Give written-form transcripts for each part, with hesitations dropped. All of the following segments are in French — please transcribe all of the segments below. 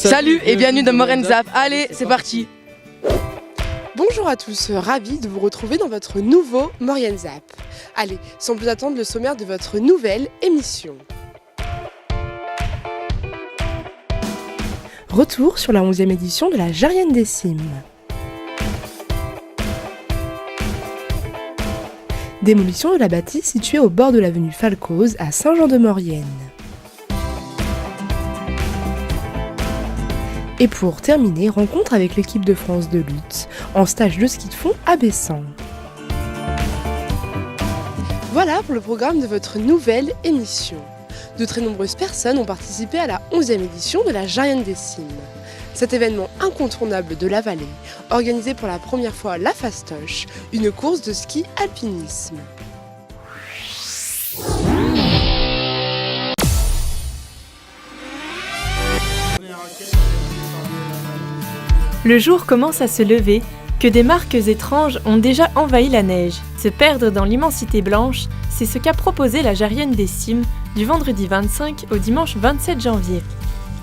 Salut et bienvenue dans Maurienne Zap. Allez, c'est parti. Bonjour à tous, ravi de vous retrouver dans votre nouveau Maurienne Zap. Allez, sans plus attendre, le sommaire de votre nouvelle émission. Retour sur la 11e édition de la Jarienne des Cimes. Démolition de la bâtisse située au bord de l'avenue Falcoz à Saint-Jean-de-Maurienne. Et pour terminer, rencontre avec l'équipe de France de lutte en stage de ski de fond à Bessan. Voilà pour le programme de votre nouvelle émission. De très nombreuses personnes ont participé à la 11e édition de la Jarienne des Cimes. Cet événement incontournable de la vallée, organisé pour la première fois à la Fastoche, une course de ski alpinisme. Le jour commence à se lever, que des marques étranges ont déjà envahi la neige. Se perdre dans l'immensité blanche, c'est ce qu'a proposé la Jarienne des Cimes du vendredi 25 au dimanche 27 janvier.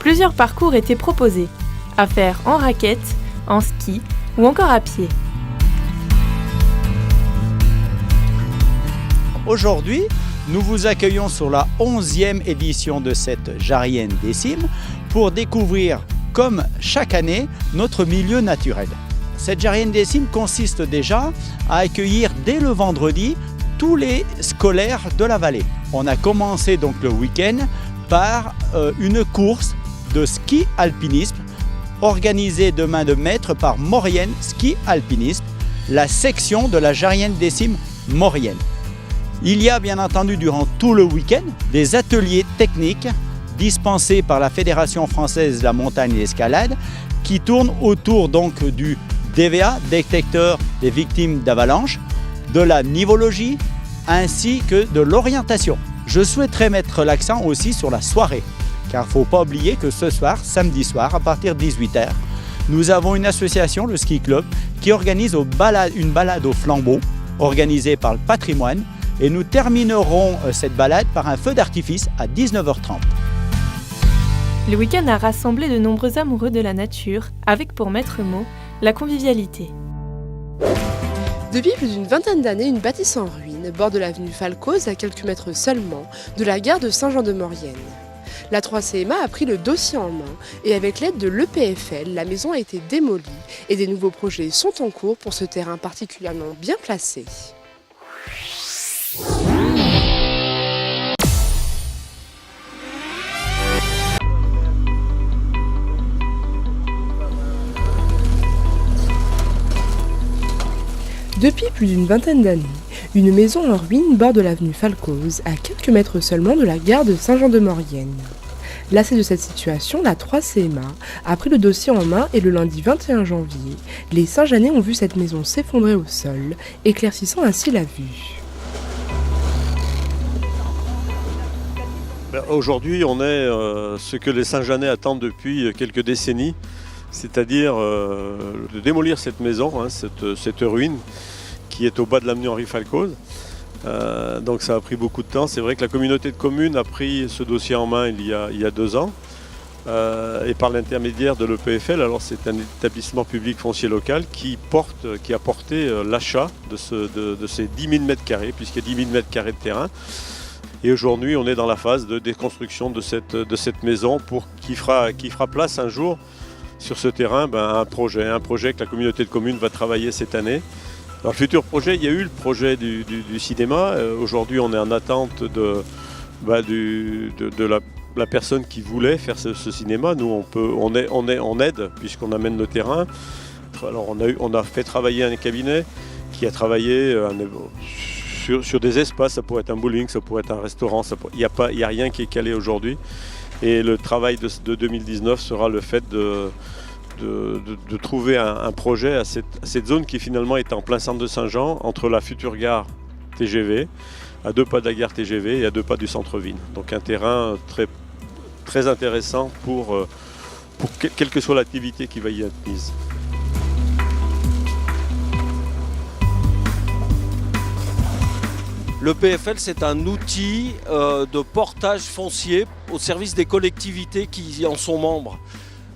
Plusieurs parcours étaient proposés, à faire en raquette, en ski ou encore à pied. Aujourd'hui, nous vous accueillons sur la 11e édition de cette Jarienne des Cimes pour découvrir, comme chaque année, notre milieu naturel. Cette Jarienne des Cimes consiste déjà à accueillir dès le vendredi tous les scolaires de la vallée. On a commencé donc le week-end par une course de ski alpinisme organisée de main de maître par Maurienne Ski Alpinisme, la section de la Jarienne des Cimes Maurienne. Il y a bien entendu durant tout le week-end des ateliers techniques dispensés par la Fédération française de la montagne et l'escalade qui tournent autour donc du DVA, détecteur des victimes d'avalanche, de la nivologie ainsi que de l'orientation. Je souhaiterais mettre l'accent aussi sur la soirée, car il ne faut pas oublier que ce soir, samedi soir, à partir de 18h, nous avons une association, le Ski Club, qui organise une balade au flambeau, organisée par le patrimoine, et nous terminerons cette balade par un feu d'artifice à 19h30. Le week-end a rassemblé de nombreux amoureux de la nature, avec pour maître mot la convivialité. Depuis plus d'une vingtaine d'années, une bâtisse en ruine borde l'avenue Falcoz à quelques mètres seulement de la gare de Saint-Jean-de-Maurienne. La 3CMA a pris le dossier en main et avec l'aide de l'EPFL, la maison a été démolie et des nouveaux projets sont en cours pour ce terrain particulièrement bien placé. Depuis plus d'une vingtaine d'années, une maison en ruine borde l'avenue Falcoz, à quelques mètres seulement de la gare de Saint-Jean-de-Maurienne. Lassée de cette situation, la 3CMA a pris le dossier en main et le lundi 21 janvier, les Saint-Jeannais ont vu cette maison s'effondrer au sol, éclaircissant ainsi la vue. Aujourd'hui, on est ce que les Saint-Jeannais attendent depuis quelques décennies, c'est-à-dire de démolir cette maison, cette ruine qui est au bas de l'avenue Henri Falcoz. Donc ça a pris beaucoup de temps. C'est vrai que la communauté de communes a pris ce dossier en main il y a 2 ans et par l'intermédiaire de l'EPFL, alors c'est un établissement public foncier local qui a porté l'achat de ces 10 000 m², puisqu'il y a 10 000 m² de terrain. Et aujourd'hui, on est dans la phase de déconstruction de cette maison qui fera place un jour sur ce terrain à un projet que la communauté de communes va travailler cette année. Alors, le futur projet, il y a eu le projet du cinéma. Aujourd'hui, on est en attente de la personne qui voulait faire ce cinéma. Nous, on aide puisqu'on amène le terrain. Alors, on a fait travailler un cabinet qui a travaillé sur des espaces. Ça pourrait être un bowling, ça pourrait être un restaurant. Il n'y a rien qui est calé aujourd'hui. Et le travail de 2019 sera le fait de trouver un projet à cette zone qui finalement est en plein centre de Saint-Jean, entre la future gare TGV, à 2 pas de la gare TGV et à 2 pas du centre-ville. Donc un terrain très, très intéressant pour quelle que soit l'activité qui va y être mise. Le PFL, c'est un outil de portage foncier au service des collectivités qui en sont membres.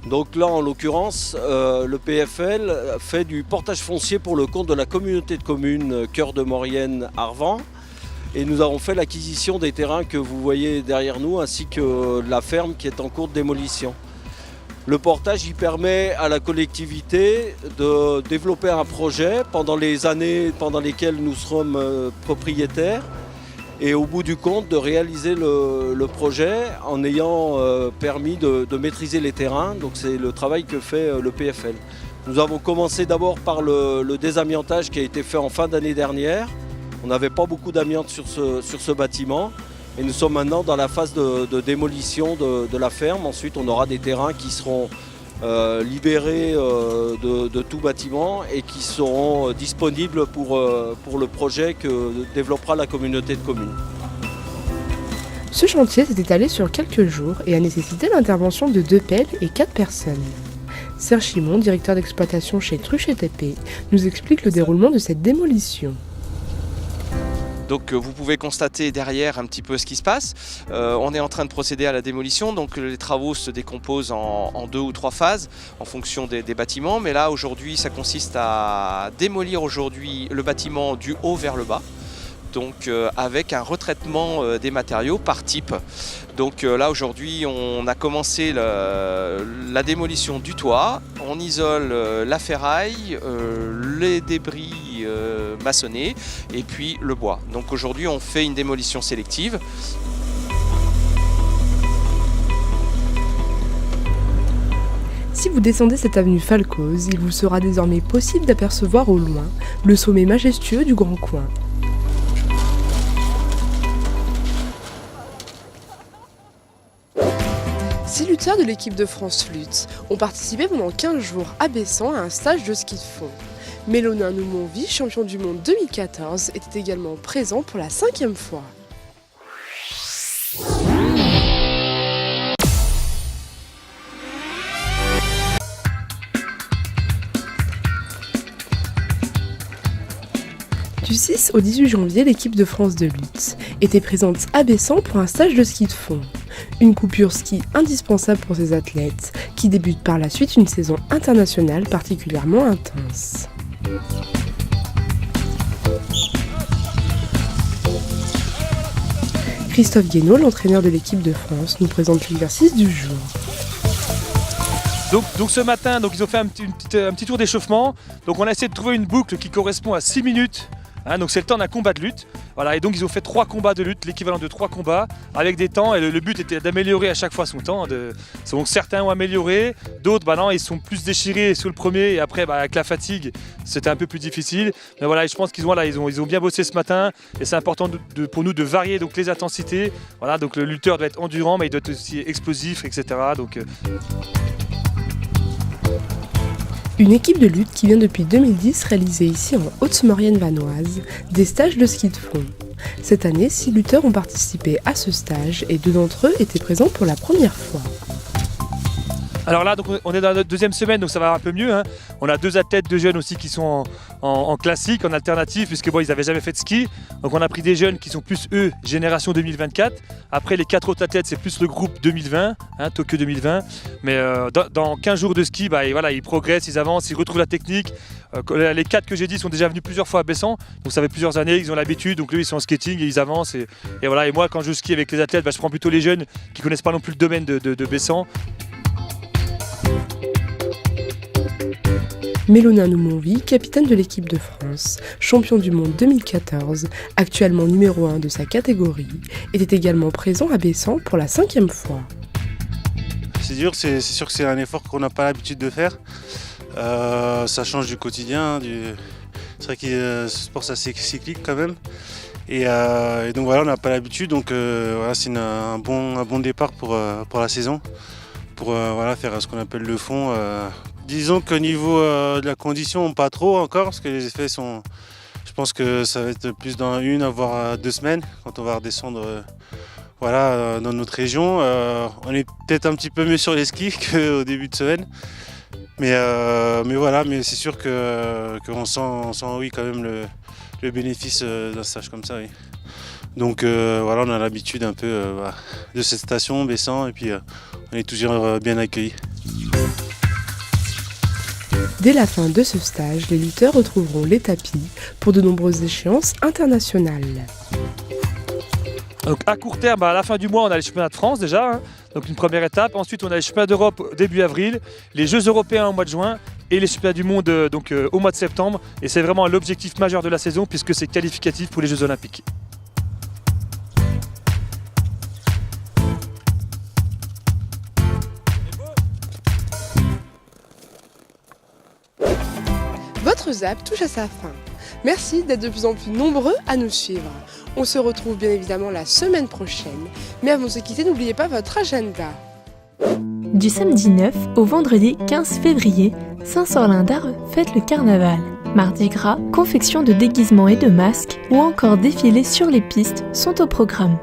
Donc là, en l'occurrence, le PFL fait du portage foncier pour le compte de la communauté de communes Cœur de Maurienne-Arvan. Et nous avons fait l'acquisition des terrains que vous voyez derrière nous, ainsi que la ferme qui est en cours de démolition. Le portage il permet à la collectivité de développer un projet pendant les années pendant lesquelles nous serons propriétaires et au bout du compte de réaliser le projet en ayant permis de maîtriser les terrains. Donc c'est le travail que fait le PFL. Nous avons commencé d'abord par le désamiantage qui a été fait en fin d'année dernière. On n'avait pas beaucoup d'amiante sur ce bâtiment. Et nous sommes maintenant dans la phase de démolition de la ferme. Ensuite, on aura des terrains qui seront libérés de tout bâtiment et qui seront disponibles pour le projet que développera la communauté de communes. Ce chantier s'est étalé sur quelques jours et a nécessité l'intervention de 2 pelles et 4 personnes. Serge Chimon, directeur d'exploitation chez Truchet TP, nous explique le déroulement de cette démolition. Donc vous pouvez constater derrière un petit peu ce qui se passe. On est en train de procéder à la démolition, donc les travaux se décomposent en 2 ou 3 phases en fonction des bâtiments. Mais là aujourd'hui ça consiste à démolir aujourd'hui le bâtiment du haut vers le bas. Donc avec un retraitement des matériaux par type. Donc là aujourd'hui on a commencé la démolition du toit, on isole la ferraille, les débris maçonnés et puis le bois. Donc aujourd'hui on fait une démolition sélective. Si vous descendez cette avenue Falcoz, il vous sera désormais possible d'apercevoir au loin le sommet majestueux du Grand Coin. Six lutteurs de l'équipe de France Flûte ont participé pendant 15 jours à Bessan à un stage de ski de fond. Mélonin Noumonvi, champion du monde 2014, était également présent pour la 5e fois. Du 6 au 18 janvier, l'équipe de France de lutte était présente à Bessan pour un stage de ski de fond. Une coupure ski indispensable pour ces athlètes qui débutent par la suite une saison internationale particulièrement intense. Christophe Guénaud, l'entraîneur de l'équipe de France, nous présente l'exercice du jour. Donc ce matin, ils ont fait un petit tour d'échauffement. Donc on a essayé de trouver une boucle qui correspond à 6 minutes. Donc c'est le temps d'un combat de lutte. Voilà, et donc ils ont fait 3 combats de lutte, l'équivalent de 3 combats, avec des temps. Et le but était d'améliorer à chaque fois son temps. Donc certains ont amélioré, d'autres non, ils sont plus déchirés sur le premier. Et après, avec la fatigue, c'était un peu plus difficile. Mais voilà, je pense qu'ils ont bien bossé ce matin. Et c'est important pour nous de varier donc, les intensités. Voilà, donc le lutteur doit être endurant, mais il doit être aussi explosif, etc. Une équipe de lutte qui vient depuis 2010 réaliser ici en Haute-Maurienne vanoise des stages de ski de fond. Cette année, 6 lutteurs ont participé à ce stage et 2 d'entre eux étaient présents pour la première fois. Alors là, donc, on est dans notre 2e semaine, donc ça va un peu mieux. On a 2 athlètes, 2 jeunes aussi qui sont en classique, en alternative, puisque ils n'avaient jamais fait de ski. Donc on a pris des jeunes qui sont plus eux, génération 2024. Après les 4 autres athlètes, c'est plus le groupe 2020, Tokyo 2020. Mais dans 15 jours de ski, ils progressent, ils avancent, ils retrouvent la technique. Les 4 que j'ai dit sont déjà venus plusieurs fois à Bessan, donc ça fait plusieurs années, ils ont l'habitude, donc eux ils sont en skating et ils avancent. Et voilà. Et moi quand je skie avec les athlètes, je prends plutôt les jeunes qui ne connaissent pas non plus le domaine de Bessan. Mélonin Noumonvi, capitaine de l'équipe de France, champion du monde 2014, actuellement numéro 1 de sa catégorie, était également présent à Bessan pour la 5e fois. C'est dur, c'est sûr que c'est un effort qu'on n'a pas l'habitude de faire. Ça change du quotidien. C'est vrai que ce sport c'est assez cyclique quand même. Et donc voilà, on n'a pas l'habitude. Donc voilà, c'est un bon départ pour la saison. Pour faire ce qu'on appelle le fond. Disons qu'au niveau de la condition, pas trop encore, parce que les effets sont... Je pense que ça va être plus dans 1 voire 2 semaines, quand on va redescendre dans notre région. On est peut-être un petit peu mieux sur les skis qu'au début de semaine. Mais c'est sûr qu'on sent oui, quand même le bénéfice d'un stage comme ça. Oui. Donc voilà, on a l'habitude un peu de cette station, Bessan, et puis on est toujours bien accueillis. Dès la fin de ce stage, les lutteurs retrouveront les tapis pour de nombreuses échéances internationales. Donc à court terme, à la fin du mois, on a les championnats de France déjà, hein. Donc une première étape. Ensuite, on a les championnats d'Europe début avril, les Jeux européens au mois de juin et les championnats du monde au mois de septembre. Et c'est vraiment l'objectif majeur de la saison puisque c'est qualificatif pour les Jeux olympiques. Votre ZAP touche à sa fin. Merci d'être de plus en plus nombreux à nous suivre. On se retrouve bien évidemment la semaine prochaine. Mais avant de se quitter, n'oubliez pas votre agenda. Du samedi 9 au vendredi 15 février, Saint-Sorlin-d'Arves fête le carnaval. Mardi gras, confection de déguisements et de masques ou encore défilés sur les pistes sont au programme.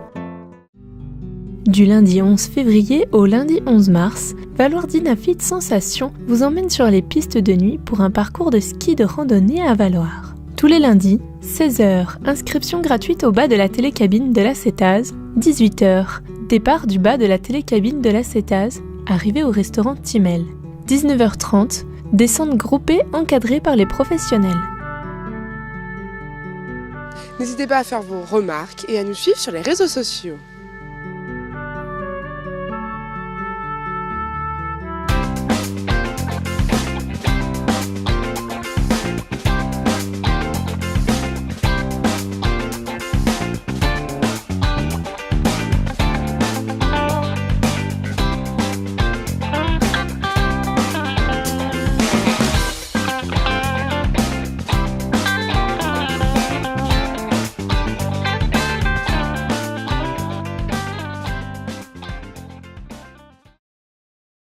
Du lundi 11 février au lundi 11 mars, Valoir Dynafit Sensation vous emmène sur les pistes de nuit pour un parcours de ski de randonnée à Valoir. Tous les lundis, 16h, inscription gratuite au bas de la télécabine de la Cétase, 18h, départ du bas de la télécabine de la Cétase, arrivée au restaurant Timel, 19h30, descente groupée encadrée par les professionnels. N'hésitez pas à faire vos remarques et à nous suivre sur les réseaux sociaux.